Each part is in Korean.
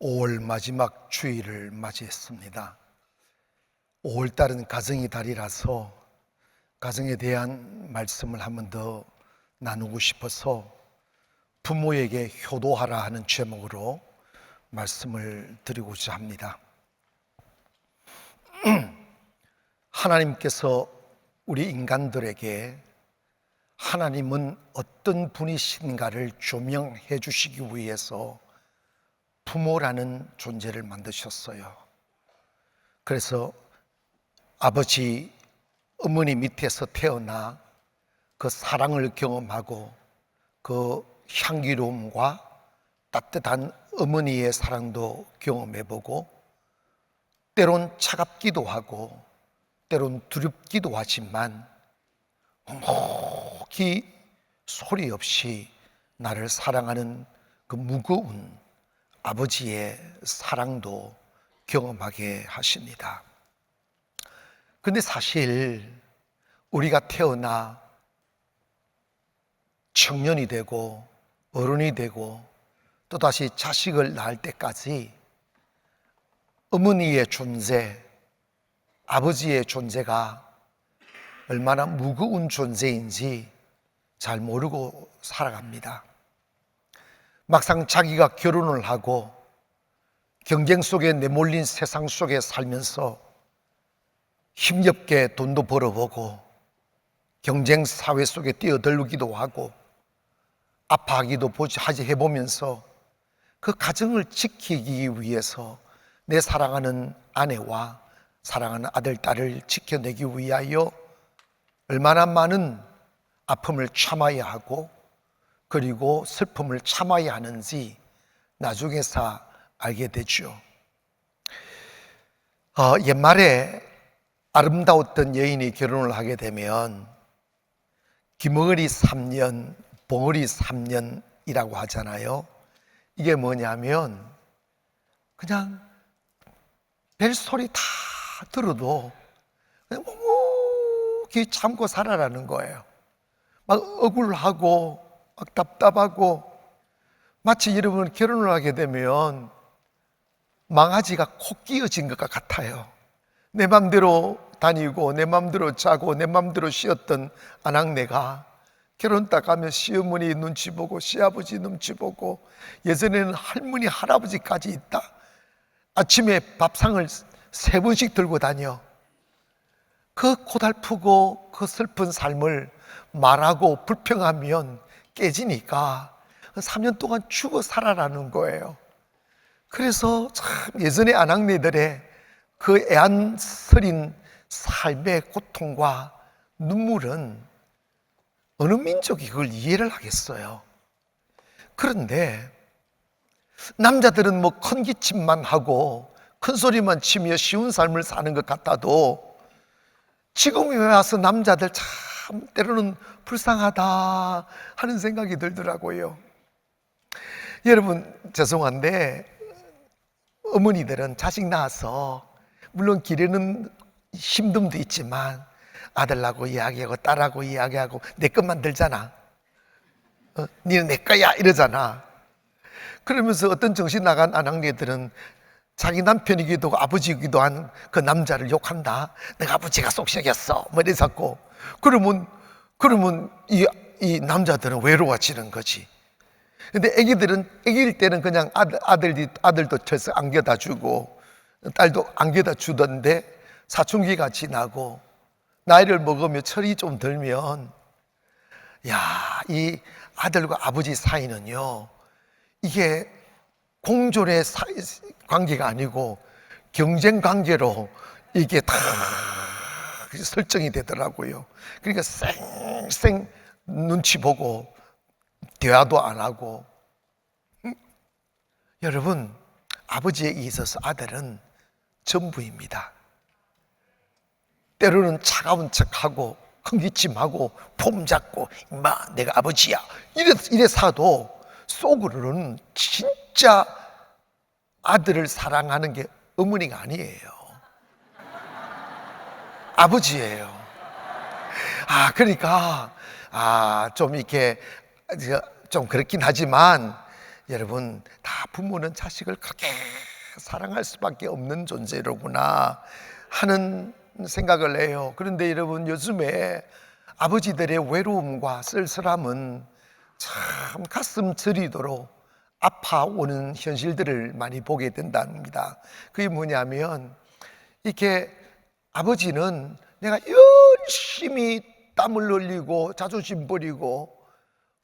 5월 마지막 주일을 맞이했습니다. 5월달은 가정의 달이라서 가정에 대한 말씀을 한 번 더 나누고 싶어서 부모에게 효도하라 하는 제목으로 말씀을 드리고자 합니다. 하나님께서 우리 인간들에게 하나님은 어떤 분이신가를 조명해 주시기 위해서 부모라는 존재를 만드셨어요. 그래서 아버지, 어머니 밑에서 태어나 그 사랑을 경험하고 그 향기로움과 따뜻한 어머니의 사랑도 경험해보고 때론 차갑기도 하고 때론 두렵기도 하지만 묵묵히 소리 없이 나를 사랑하는 그 무거운 아버지의 사랑도 경험하게 하십니다. 근데 사실 우리가 태어나 청년이 되고 어른이 되고 또다시 자식을 낳을 때까지 어머니의 존재, 아버지의 존재가 얼마나 무거운 존재인지 잘 모르고 살아갑니다. 막상 자기가 결혼을 하고 경쟁 속에 내몰린 세상 속에 살면서 힘겹게 돈도 벌어보고 경쟁 사회 속에 뛰어들기도 하고 아파하기도 해보면서 그 가정을 지키기 위해서 내 사랑하는 아내와 사랑하는 아들, 딸을 지켜내기 위하여 얼마나 많은 아픔을 참아야 하고 그리고 슬픔을 참아야 하는지 나중에서 알게 되죠. 옛말에 아름다웠던 여인이 결혼을 하게 되면 기멍을이 3년, 봉을이 3년이라고 하잖아요. 이게 뭐냐면 그냥 벨소리 다 들어도 그냥 묵묵히 참고 살아라는 거예요. 막 억울하고 막 답답하고 마치 여러분 결혼을 하게 되면 망아지가 코 끼어진 것 같아요. 내 맘대로 다니고 내 맘대로 자고 내 맘대로 쉬었던 아낙네가 결혼 딱 가면 시어머니 눈치 보고 시아버지 눈치 보고 예전에는 할머니 할아버지까지 있다. 아침에 밥상을 3번씩 들고 다녀. 그 고달프고 그 슬픈 삶을 말하고 불평하면 깨지니까 3년 동안 죽어 살아라는 거예요. 그래서 참 예전의 아낙네들의 그 애안서린 삶의 고통과 눈물은 어느 민족이 그걸 이해를 하겠어요. 그런데 남자들은 뭐 큰 기침만 하고 큰 소리만 치며 쉬운 삶을 사는 것 같아도 지금에 와서 남자들 참 때로는 불쌍하다 하는 생각이 들더라고요. 여러분 죄송한데 어머니들은 자식 낳아서 물론 기르는 힘듦도 있지만 아들하고 이야기하고 딸하고 이야기하고 내 것만 들잖아. 니는 내 거야 이러잖아. 그러면서 어떤 정신 나간 아낙네들은 자기 남편이기도 하고 아버지이기도 한 그 남자를 욕한다. 내가 아버지가 속썩였어 뭐 이래서 그러면 이 남자들은 외로워지는 거지. 근데 애기일 때는 그냥 아들도 철썩 안겨다 주고 딸도 안겨다 주던데 사춘기가 지나고 나이를 먹으며 철이 좀 들면 이 아들과 아버지 사이는요 이게 공존의 관계가 아니고 경쟁 관계로 이게 다 설정이 되더라고요. 그러니까 쌩쌩 눈치 보고 대화도 안 하고. 여러분 아버지에 있어서 아들은 전부입니다. 때로는 차가운 척하고 큰 기침하고 폼 잡고 임마 내가 아버지야 이래서도 속으로는 진짜 아들을 사랑하는 게 어머니가 아니에요. 아버지예요. 그러니까 좀 이렇게 좀 그렇긴 하지만 여러분, 다 부모는 자식을 크게 사랑할 수밖에 없는 존재로구나 하는 생각을 해요. 그런데 여러분, 요즘에 아버지들의 외로움과 쓸쓸함은 참 가슴 저리도록 아파오는 현실들을 많이 보게 된답니다. 그게 뭐냐면, 이렇게 아버지는 내가 열심히 땀을 흘리고 자존심 버리고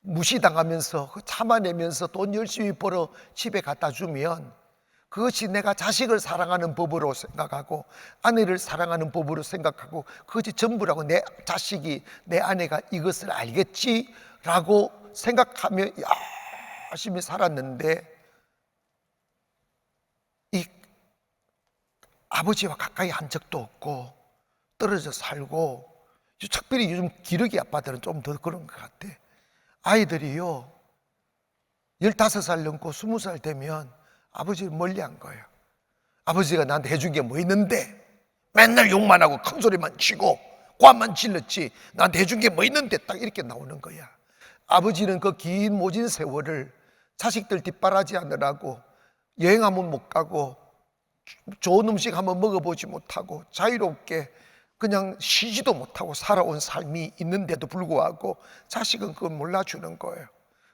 무시당하면서 참아내면서 돈 열심히 벌어 집에 갖다 주면 그것이 내가 자식을 사랑하는 법으로 생각하고 아내를 사랑하는 법으로 생각하고 그것이 전부라고, 내 자식이, 내 아내가 이것을 알겠지라고 생각하며 열심히 살았는데, 이 아버지와 가까이 한 적도 없고 떨어져 살고, 특별히 요즘 기러기 아빠들은 좀 더 그런 것 같아. 아이들이요 15살 넘고 20살 되면 아버지를 멀리한 거예요. 아버지가 나한테 해준 게 뭐 있는데, 맨날 욕만 하고 큰 소리만 치고 고함만 질렀지 나한테 해준 게 뭐 있는데, 딱 이렇게 나오는 거야. 아버지는 그 긴 모진 세월을 자식들 뒷바라지하느라고 여행 한번 못 가고 좋은 음식 한번 먹어보지 못하고 자유롭게 그냥 쉬지도 못하고 살아온 삶이 있는데도 불구하고 자식은 그걸 몰라주는 거예요.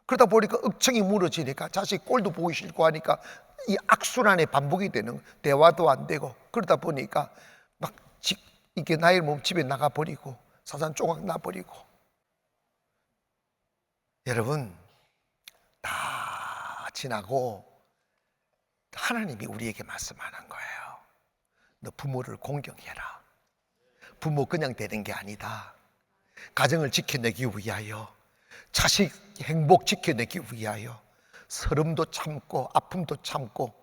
그러다 보니까 억청이 무너지니까 자식 꼴도 보기 싫고 하니까 이 악순환의 반복이 되는 거예요. 대화도 안 되고, 그러다 보니까 막 이렇게 나이를 먹으면 집에 나가버리고 사산조각 나버리고. 여러분, 다 지나고 하나님이 우리에게 말씀하는 거예요. 너 부모를 공경해라. 부모 그냥 되는 게 아니다. 가정을 지켜내기 위하여, 자식 행복 지켜내기 위하여 서름도 참고 아픔도 참고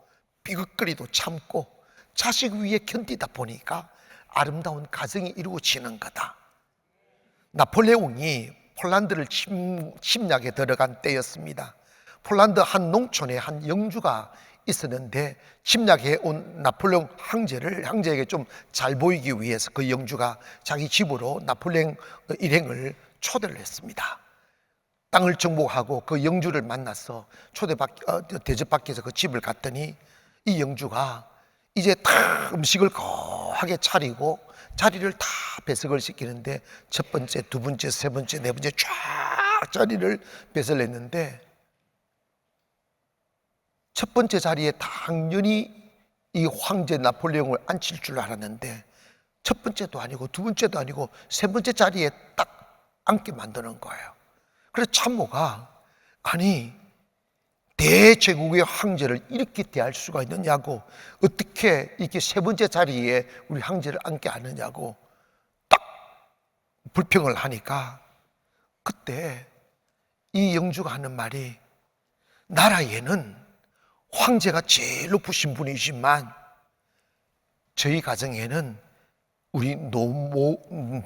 삐걱거리도 참고 자식 위에 견디다 보니까 아름다운 가정이 이루어지는 거다. 나폴레옹이 폴란드를 침략에 들어간 때였습니다. 폴란드 한 농촌에 한 영주가 있었는데, 침략해 온 나폴레옹 황제에게 좀 잘 보이기 위해서 그 영주가 자기 집으로 나폴레옹 일행을 초대를 했습니다. 땅을 정복하고 그 영주를 만나서 대접받기 위해서 그 집을 갔더니, 이 영주가 이제 다 음식을 거하게 차리고 자리를 다 배석을 시키는데, 첫 번째, 두 번째, 세 번째, 네 번째 쫙 자리를 배설을 했는데, 첫 번째 자리에 당연히 이 황제 나폴레옹을 앉힐 줄 알았는데, 첫 번째도 아니고 두 번째도 아니고 세 번째 자리에 딱 앉게 만드는 거예요. 그래서 참모가, 아니 대제국의 황제를 이렇게 대할 수가 있느냐고, 어떻게 이렇게 세 번째 자리에 우리 황제를 앉게 하느냐고 딱 불평을 하니까, 그때 이 영주가 하는 말이, 나라에는 황제가 제일 높으신 분이지만 저희 가정에는 우리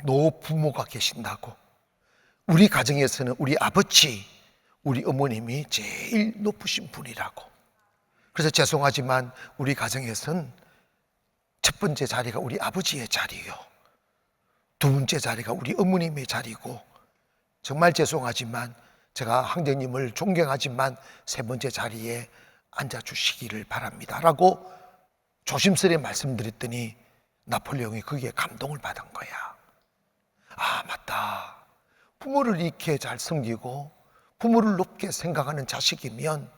노부모가 계신다고, 우리 가정에서는 우리 아버지, 우리 어머님이 제일 높으신 분이라고. 그래서 죄송하지만 우리 가정에서는 첫 번째 자리가 우리 아버지의 자리요, 두 번째 자리가 우리 어머님의 자리고, 정말 죄송하지만 제가 황제님을 존경하지만 세 번째 자리에 앉아주시기를 바랍니다 라고 조심스레 말씀드렸더니, 나폴레옹이 거기에 감동을 받은 거야. 아, 맞다. 부모를 이렇게 잘 섬기고 부모를 높게 생각하는 자식이면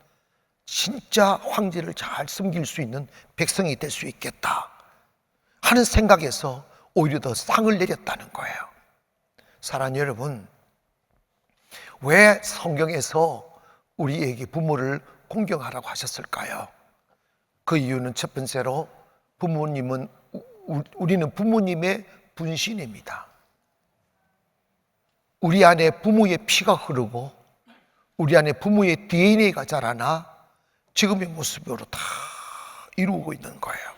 진짜 황제를 잘 섬길 수 있는 백성이 될 수 있겠다 하는 생각에서 오히려 더 상을 내렸다는 거예요. 사랑하는 여러분, 왜 성경에서 우리에게 부모를 공경하라고 하셨을까요? 그 이유는 첫 번째로, 우리는 부모님의 분신입니다. 우리 안에 부모의 피가 흐르고 우리 안에 부모의 DNA가 자라나 지금의 모습으로 다 이루고 있는 거예요.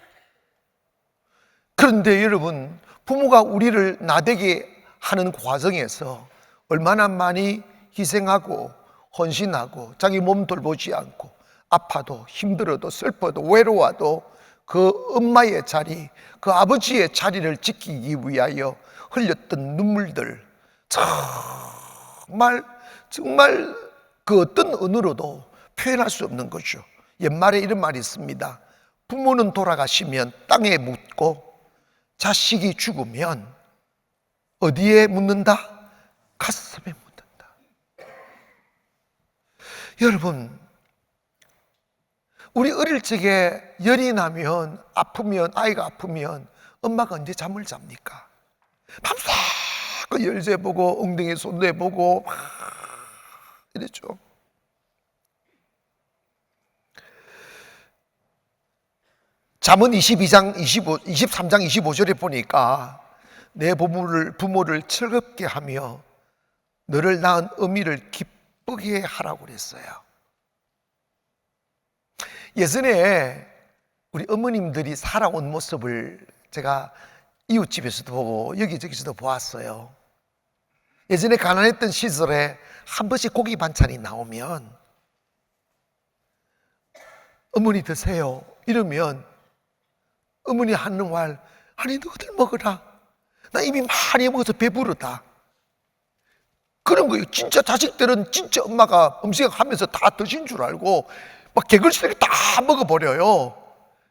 그런데 여러분, 부모가 우리를 나되게 하는 과정에서 얼마나 많이 희생하고 헌신하고 자기 몸 돌보지 않고 아파도 힘들어도 슬퍼도 외로워도 그 엄마의 자리, 그 아버지의 자리를 지키기 위하여 흘렸던 눈물들, 정말 그 어떤 언어로도 표현할 수 없는 거죠. 옛말에 이런 말이 있습니다. 부모는 돌아가시면 땅에 묻고 자식이 죽으면 어디에 묻는다? 가슴에 묻는다. 여러분, 우리 어릴 적에 열이 나면, 아프면, 아이가 아프면 엄마가 언제 잠을 잡니까? 밤새 그 열쇠 보고 엉덩이에 손 내보고 막 이랬죠. 잠언 23장 25절에 보니까 내 부모를 즐겁게 하며 너를 낳은 어미를 기쁘게 하라고 그랬어요. 예전에 우리 어머님들이 살아온 모습을 제가 이웃집에서도 보고 여기저기서도 보았어요. 예전에 가난했던 시절에 한 번씩 고기 반찬이 나오면 어머니 드세요 이러면 어머니 하는 말, 아니 너희들 먹어라, 나 이미 많이 먹어서 배부르다, 그런 거예요. 진짜 자식들은 진짜 엄마가 음식하면서 다 드신 줄 알고 막 개걸스럽게 다 먹어버려요.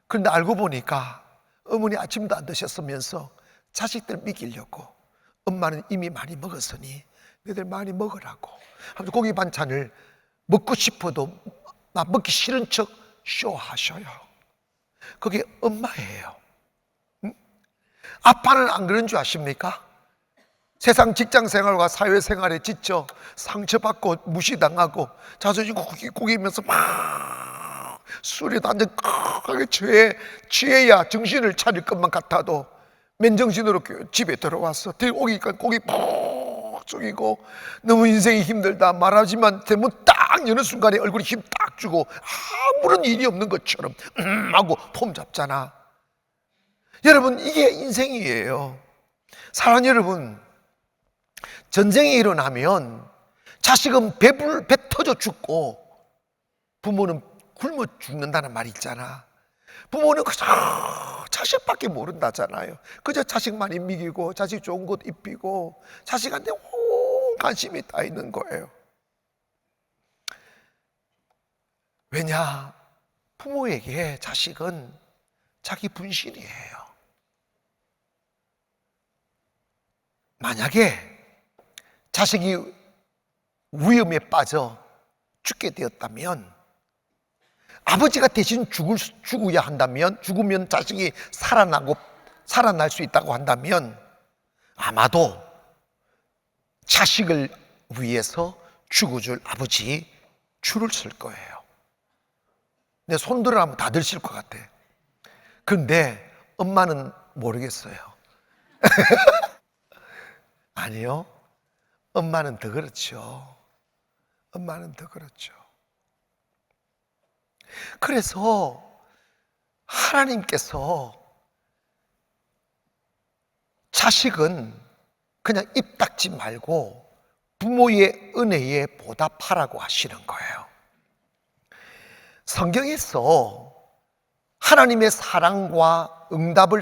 그런데 알고 보니까 어머니 아침도 안 드셨으면서 자식들 먹이려고 엄마는 이미 많이 먹었으니 너희들 많이 먹으라고 하면서 고기 반찬을 먹고 싶어도 먹기 싫은 척 쇼하셔요. 그게 엄마예요. 응? 아빠는 안 그런 줄 아십니까? 세상 직장생활과 사회생활에 지쳐 상처받고 무시당하고 자존심 구기면서 막 술에 완전 크게 취해야 정신을 차릴 것만 같아도 맨정신으로 집에 들어와서 오기니까 고기 푹 숙이고 너무 인생이 힘들다 말하지만 대문 딱 여는 순간에 얼굴에 힘 딱 주고 아무런 일이 없는 것처럼 하고 폼 잡잖아. 여러분, 이게 인생이에요. 사랑하는 여러분, 전쟁이 일어나면 자식은 배 터져 죽고 부모는 굶어 죽는다는 말이 있잖아. 부모는 그저 자식밖에 모른다잖아요. 그저 자식만 먹이고 자식 좋은 곳 입히고 자식한테 온 관심이 다 있는 거예요. 왜냐? 부모에게 자식은 자기 분신이에요. 만약에 자식이 위험에 빠져 죽게 되었다면, 아버지가 대신 죽어야 한다면, 죽으면 자식이 살아날 수 있다고 한다면 아마도 자식을 위해서 죽어줄 아버지 줄을 설 거예요. 내 손들어 하면 다들 실 것 같아. 그런데 엄마는 모르겠어요. 아니요, 엄마는 더 그렇죠. 엄마는 더 그렇죠. 그래서 하나님께서 자식은 그냥 입 닫지 말고 부모의 은혜에 보답하라고 하시는 거예요. 성경에서 하나님의 사랑과 응답을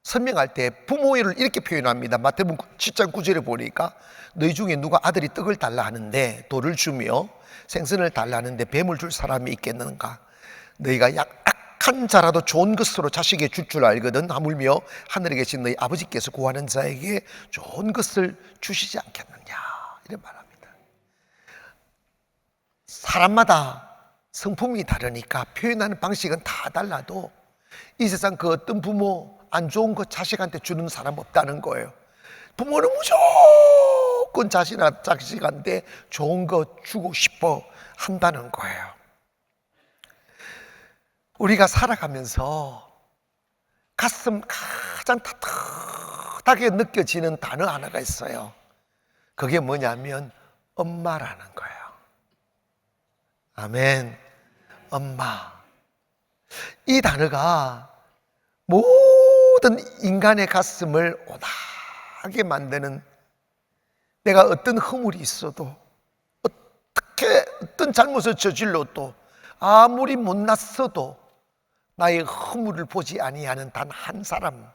설명할 때 부모를 이렇게 표현합니다. 마태복음 7장 9절에 보니까 너희 중에 누가 아들이 떡을 달라 하는데 돌을 주며 생선을 달라 하는데 뱀을 줄 사람이 있겠는가? 너희가 약한 자라도 좋은 것으로 자식에게 줄 줄 알거든 하물며 하늘에 계신 너희 아버지께서 구하는 자에게 좋은 것을 주시지 않겠느냐, 이런 말합니다. 사람마다 성품이 다르니까 표현하는 방식은 다 달라도 이 세상 그 어떤 부모 안 좋은 거 자식한테 주는 사람 없다는 거예요. 부모는 무조건 자식한테 좋은 거 주고 싶어 한다는 거예요. 우리가 살아가면서 가슴 가장 따뜻하게 느껴지는 단어 하나가 있어요. 그게 뭐냐면 엄마라는 거예요. 아멘. 엄마. 이 단어가 모든 인간의 가슴을 오다하게 만드는, 내가 어떤 허물이 있어도 어떤 잘못을 저질러도 아무리 못났어도 나의 허물을 보지 아니하는 단 한 사람,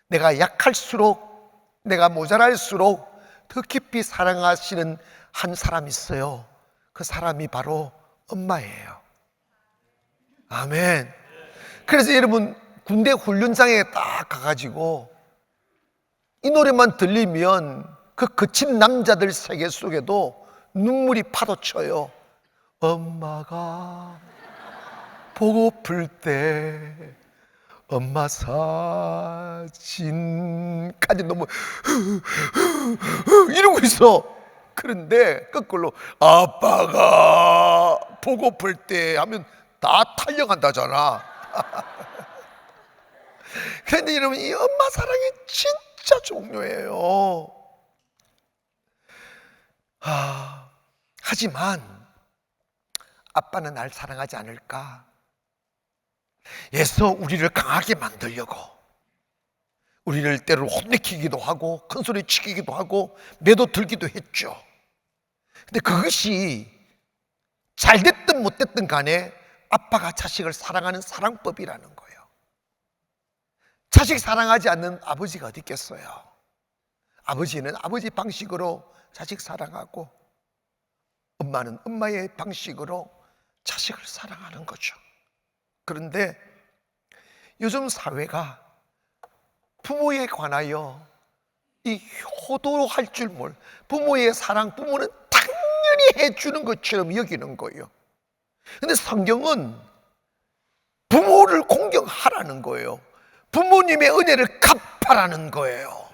내가 약할수록, 내가 모자랄수록 더 깊이 사랑하시는 한 사람 있어요. 그 그 사람이 바로 엄마예요. 아멘. 그래서 여러분 군대 훈련장에 딱 가가지고 이 노래만 들리면 그 거친 남자들 세계 속에도 눈물이 파도쳐요. 엄마가 보고플 때 엄마 사진까지 너무 이러고 있어. 그런데 거꾸로 아빠가 보고플 때 하면 다 탈려간다잖아. 그런데 여러분 이 엄마 사랑이 진짜 중요해요. 하지만 아빠는 날 사랑하지 않을까? 애써 우리를 강하게 만들려고 우리를 때로 혼내키기도 하고 큰소리 치기도 하고 매도 들기도 했죠. 근데 그것이 잘 됐든 못 됐든 간에 아빠가 자식을 사랑하는 사랑법이라는 거예요. 자식 사랑하지 않는 아버지가 어디 있겠어요? 아버지는 아버지 방식으로 자식 사랑하고 엄마는 엄마의 방식으로 자식을 사랑하는 거죠. 그런데 요즘 사회가 부모에 관하여 이 효도할 줄 몰라. 부모의 사랑, 부모는 당연히 해주는 것처럼 여기는 거예요. 근데 성경은 부모를 공경하라는 거예요. 부모님의 은혜를 갚아라는 거예요.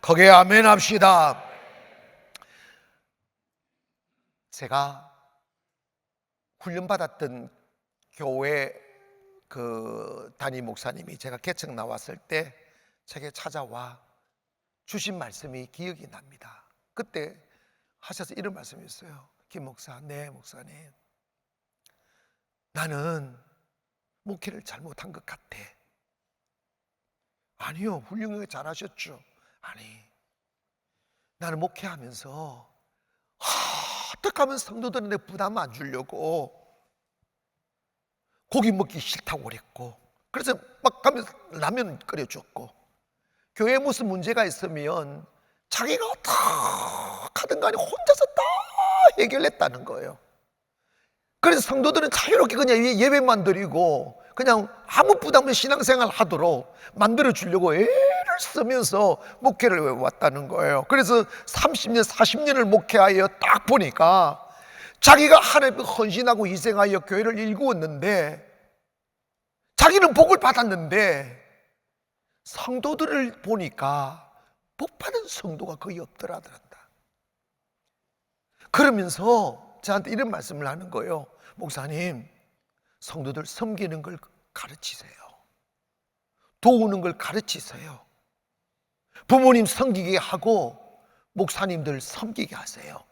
거기에 아멘 합시다. 제가 훈련받았던 교회 그 담임 목사님이 제가 개척 나왔을 때 제게 찾아와 주신 말씀이 기억이 납니다. 그때 하셔서 이런 말씀이었어요. 김 목사, 네 목사님, 나는 목회를 잘못한 것 같아. 아니요, 훌륭하게 잘하셨죠. 아니, 나는 목회하면서 어떻게 하면 성도들한테 부담 안 주려고 고기 먹기 싫다고 그랬고, 그래서 막 가면 라면 끓여줬고, 교회에 무슨 문제가 있으면 자기가 어떻게든 간에 혼자서 다 해결했다는 거예요. 그래서 성도들은 자유롭게 그냥 예배만 드리고 그냥 아무 부담 없이 신앙생활 하도록 만들어 주려고 애를 쓰면서 목회를 왔다는 거예요. 그래서 30년 40년을 목회하여 딱 보니까 자기가 하나님께 헌신하고 희생하여 교회를 일구었는데, 자기는 복을 받았는데 성도들을 보니까 복 받은 성도가 거의 없더라더란다. 그러면서 저한테 이런 말씀을 하는 거예요. 목사님, 성도들 섬기는 걸 가르치세요. 도우는 걸 가르치세요. 부모님 섬기게 하고 목사님들 섬기게 하세요.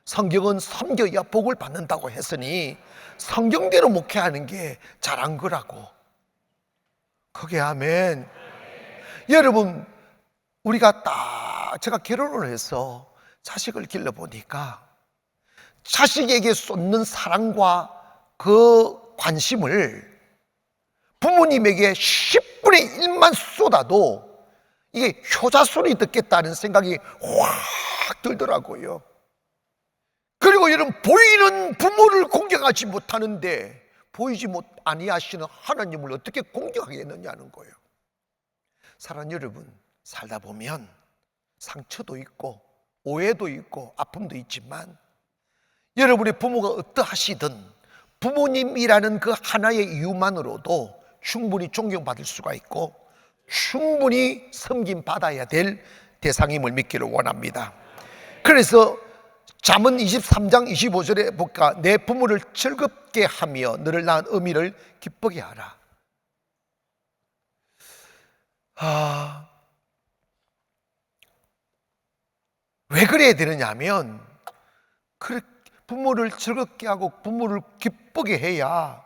성경은 섬겨야 복을 받는다고 했으니 성경대로 목회하는 게 잘한 거라고. 그게 아멘. 여러분, 우리가 딱 제가 결혼을 해서 자식을 길러보니까 자식에게 쏟는 사랑과 그 관심을 부모님에게 10분의 1만 쏟아도 이게 효자손이 듣겠다는 생각이 확 들더라고요. 그리고 여러분, 보이는 부모를 공경하지 못하는데 보이지 아니하시는 하나님을 어떻게 공경하겠느냐는 거예요. 사랑하는 여러분, 살다 보면 상처도 있고 오해도 있고 아픔도 있지만 여러분의 부모가 어떠하시든 부모님이라는 그 하나의 이유만으로도 충분히 존경받을 수가 있고 충분히 섬김받아야 될 대상임을 믿기를 원합니다. 그래서 잠언 23장 25절에 볼까? 내 부모를 즐겁게 하며 너를 낳은 어미를 기쁘게 하라. 왜 그래야 되느냐 하면 부모를 즐겁게 하고 부모를 기쁘게 해야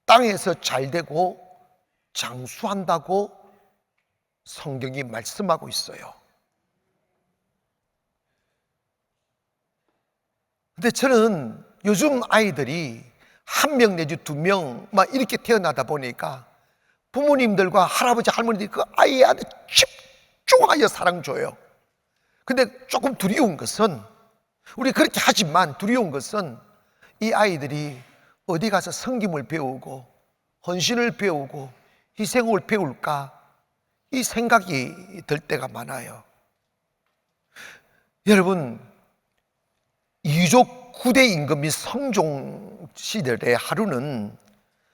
땅에서 잘 되고 장수한다고 성경이 말씀하고 있어요. 근데 저는 요즘 아이들이 한 명 내지 두 명 막 이렇게 태어나다 보니까 부모님들과 할아버지 할머니들이 그 아이한테 집중하여 사랑 줘요. 근데 조금 두려운 것은 우리 그렇게 하지만 두려운 것은 이 아이들이 어디 가서 섬김을 배우고 헌신을 배우고 희생을 배울까, 이 생각이 들 때가 많아요. 여러분, 이족 9대 임금 및 성종 시절의 하루는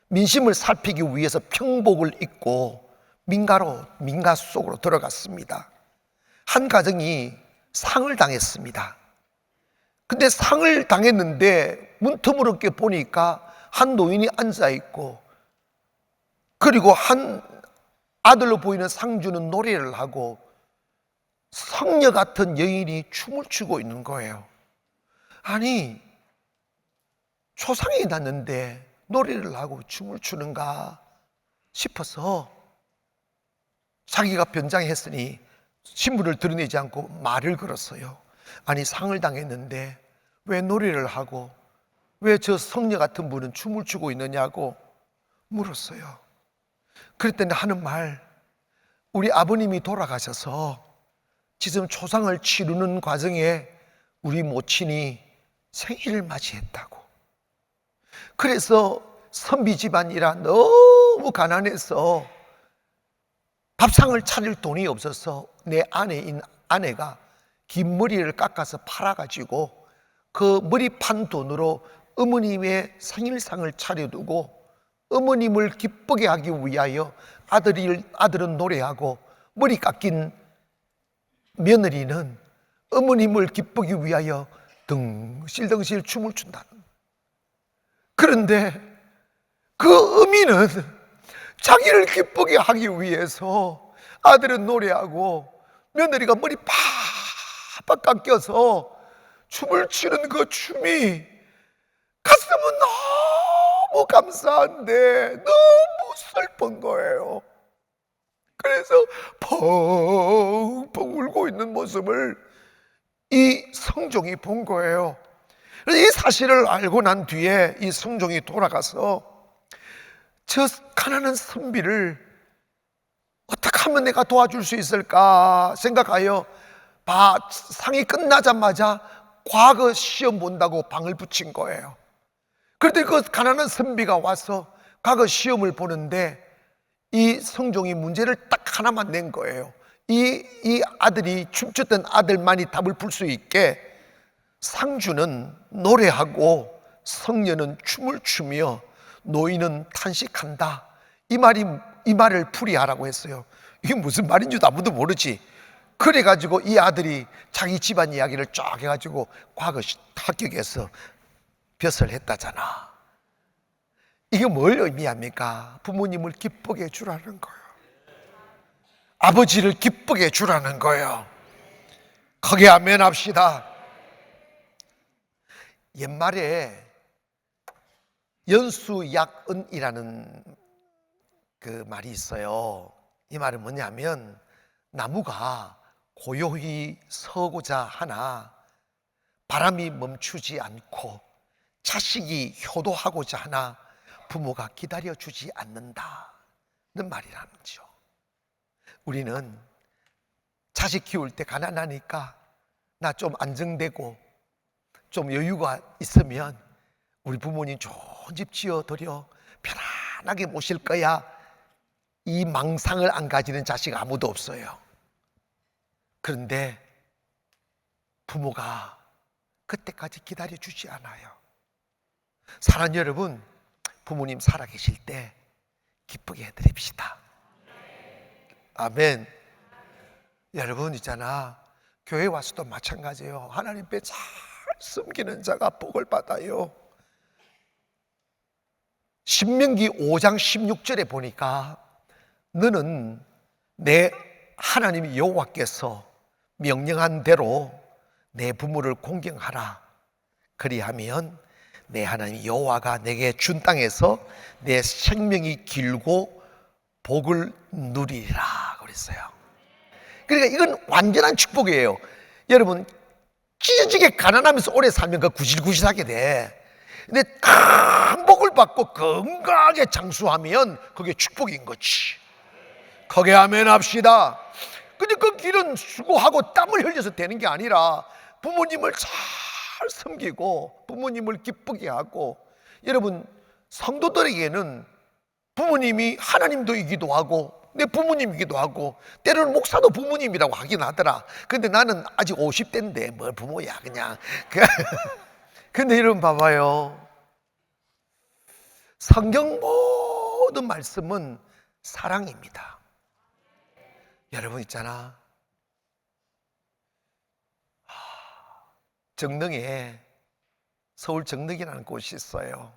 민심을 살피기 위해서 평복을 입고 민가 속으로 들어갔습니다. 한 가정이 상을 당했습니다. 근데 상을 당했는데 문틈으롭게 보니까 한 노인이 앉아있고, 그리고 한 아들로 보이는 상주는 노래를 하고 성녀 같은 여인이 춤을 추고 있는 거예요. 아니, 초상이 났는데 노래를 하고 춤을 추는가 싶어서 자기가 변장했으니 신분을 드러내지 않고 말을 걸었어요. 아니, 상을 당했는데 왜 노래를 하고 왜 저 성녀 같은 분은 춤을 추고 있느냐고 물었어요. 그랬더니 하는 말, 우리 아버님이 돌아가셔서 지금 초상을 치르는 과정에 우리 모친이 생일을 맞이했다고. 그래서 선비 집안이라 너무 가난해서 밥상을 차릴 돈이 없어서 내 아내인 아내가 긴 머리를 깎아서 팔아가지고 그 머리 판 돈으로 어머님의 생일상을 차려두고 어머님을 기쁘게 하기 위하여 아들은 노래하고 머리 깎인 며느리는 어머님을 기쁘기 위하여 덩실덩실 춤을 춘다는. 그런데 그 어미는 자기를 기쁘게 하기 위해서 아들은 노래하고 며느리가 머리 팍팍 깎여서 춤을 추는 그 춤이 가슴은 너무 감사한데 너무 슬픈 거예요. 그래서 펑펑 울고 있는 모습을 이 성종이 본 거예요. 이 사실을 알고 난 뒤에 이 성종이 돌아가서 저 가난한 선비를 어떻게 하면 내가 도와줄 수 있을까 생각하여 상이 끝나자마자 과거 시험 본다고 방을 붙인 거예요. 그런데 그 가난한 선비가 와서 과거 시험을 보는데 이 성종이 문제를 딱 하나만 낸 거예요. 이 아들이 춤췄던 아들만이 답을 풀 수 있게 상주는 노래하고 성녀는 춤을 추며 노인은 탄식한다. 이 말을 풀이하라고 했어요. 이게 무슨 말인 줄 아무도 모르지. 그래가지고 이 아들이 자기 집안 이야기를 쫙 해가지고 과거 합격해서 벼슬 했다잖아. 이게 뭘 의미합니까? 부모님을 기쁘게 해주라는 거예요. 아버지를 기쁘게 해주라는 거예요. 크게 아멘 합시다. 옛말에 연수약은이라는 그 말이 있어요. 이 말은 뭐냐면 나무가 고요히 서고자 하나 바람이 멈추지 않고 자식이 효도하고자 하나 부모가 기다려주지 않는다는 말이라는 거죠. 우리는 자식 키울 때 가난하니까 나 좀 안정되고 좀 여유가 있으면 우리 부모님 좋은 집 지어드려 편안하게 모실 거야, 이 망상을 안 가지는 자식 아무도 없어요. 그런데 부모가 그때까지 기다려주지 않아요. 사랑하는 여러분, 부모님 살아계실 때 기쁘게 해드립시다. 아멘. 여러분 있잖아, 교회 와서도 마찬가지예요. 하나님 배 잘 섬기는 자가 복을 받아요. 신명기 5장 16절에 보니까 너는 내 하나님 여호와께서 명령한 대로 내 부모를 공경하라. 그리하면 내 하나님 여호와가 내게 준 땅에서 내 생명이 길고 복을 누리리라 그랬어요. 그러니까 이건 완전한 축복이에요. 여러분, 찢어지게 가난하면서 오래 살면 그 구실구실하게 돼. 근데 큰 복을 받고 건강하게 장수하면 그게 축복인 거지. 크게 아멘 합시다. 근데 그 길은 수고하고 땀을 흘려서 되는 게 아니라 부모님을 잘 섬기고 부모님을 기쁘게 하고, 여러분 성도들에게는 부모님이 하나님도이기도 하고 내 부모님이기도 하고 때로는 목사도 부모님이라고 하긴 하더라. 근데 나는 아직 50대인데 뭘 부모야 그냥. 근데 여러분 봐봐요, 성경 모든 말씀은 사랑입니다. 여러분 있잖아, 정릉에, 서울 정릉이라는 곳이 있어요.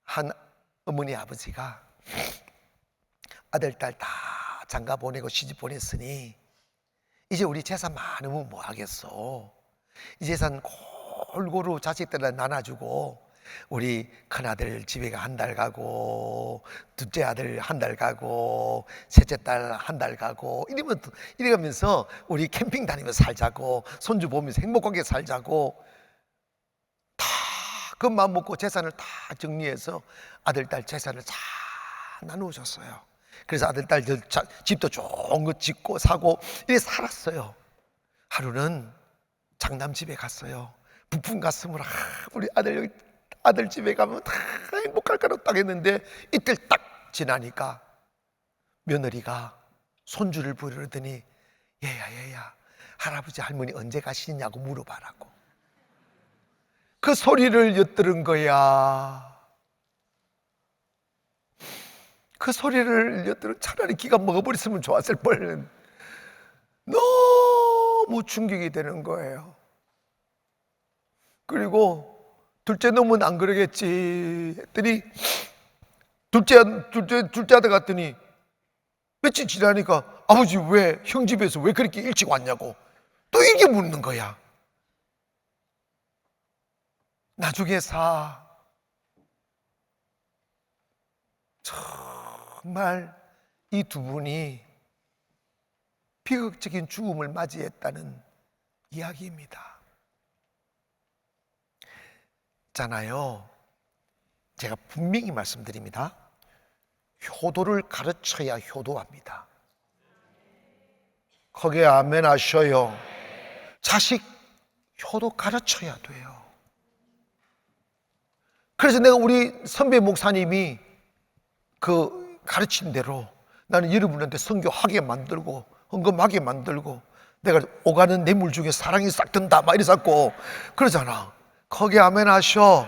한 어머니 아버지가 아들 딸 다 장가 보내고 시집 보냈으니 이제 우리 재산 많으면 뭐 하겠어. 이 재산 골고루 자식들한테 나눠주고 우리 큰아들 집에가 한 달 가고 둘째 아들 한 달 가고 셋째 딸 한 달 가고 이래가면서 우리 캠핑 다니면서 살자고 손주 보면서 행복하게 살자고 다 그 마음 먹고 재산을 다 정리해서 아들 딸 재산을 다 나누어줬어요. 그래서 아들 딸들 집도 좋은 거 짓고 사고 이렇게 살았어요. 하루는 장남 집에 갔어요. 부푼 가슴으로 우리 아들 집에 가면 다 행복할 거라고 딱 했는데 이틀 딱 지나니까 며느리가 손주를 부르더니 얘야 할아버지 할머니 언제 가시냐고 물어봐라고. 그 소리를 엿들은 거야. 그 소리를 엿들은, 차라리 기가 먹어버렸으면 좋았을 뻔. 너무 충격이 되는 거예요. 그리고 둘째 놈은 안 그러겠지 했더니 둘째 아들 갔더니 며칠 지나니까 아버지 왜 형 집에서 왜 그렇게 일찍 왔냐고 또 이게 묻는 거야. 나중에서 정말 이 두 분이 비극적인 죽음을 맞이했다는 이야기입니다. 있잖아요, 제가 분명히 말씀드립니다. 효도를 가르쳐야 효도합니다. 거기에 아멘 하셔요. 자식 효도 가르쳐야 돼요. 그래서 내가 우리 선배 목사님이 그 가르친 대로 나는 여러분한테 선교하게 만들고 헌금하게 만들고 내가 오가는 뇌물 중에 사랑이 싹 든다 막 이래서 그러잖아. 거기에 아멘 하셔.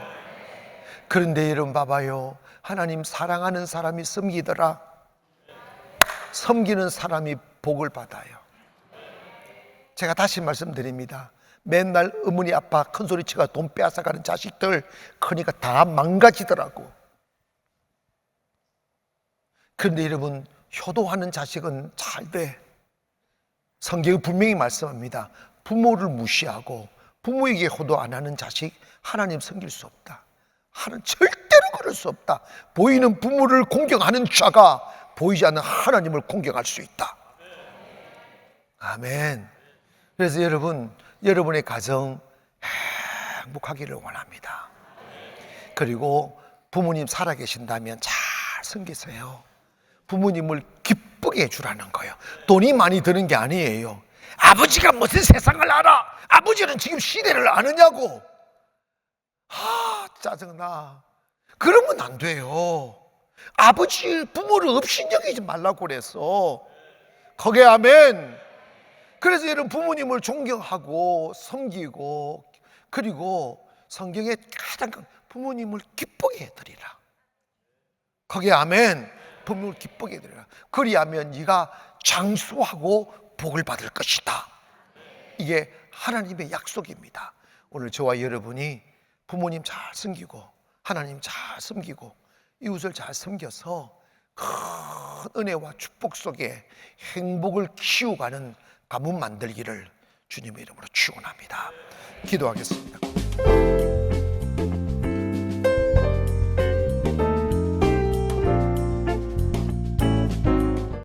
그런데 여러분 봐봐요, 하나님 사랑하는 사람이 섬기더라. 섬기는 사람이 복을 받아요. 제가 다시 말씀드립니다. 맨날 어머니 아빠 큰소리 치가 돈 빼앗아가는 자식들 크니까 다 망가지더라고. 그런데 여러분 효도하는 자식은 잘 돼. 성경이 분명히 말씀합니다. 부모를 무시하고 부모에게 효도 안 하는 자식 하나님 섬길 수 없다. 하나님 절대로 그럴 수 없다. 보이는 부모를 공경하는 자가 보이지 않는 하나님을 공경할 수 있다. 아멘. 그래서 여러분, 여러분의 가정 행복하기를 원합니다. 그리고 부모님 살아계신다면 잘 섬기세요. 부모님을 기쁘게 해주라는 거예요. 돈이 많이 드는 게 아니에요. 아버지가 무슨 세상을 알아? 아버지는 지금 시대를 아느냐고. 짜증나. 그러면 안 돼요. 아버지 부모를 업신여기지 말라고 그랬어. 거기에 아멘. 그래서 여러분 부모님을 존경하고 섬기고, 그리고 성경에 가장 부모님을 기쁘게 해드리라. 거기에 아멘. 부모를 기쁘게 해드리라. 그리하면 네가 장수하고 복을 받을 것이다. 이게 하나님의 약속입니다. 오늘 저와 여러분이 부모님 잘 섬기고 하나님 잘 섬기고 이웃을 잘 섬겨서 큰 은혜와 축복 속에 행복을 키워가는 가문 만들기를 주님의 이름으로 축원합니다. 기도하겠습니다.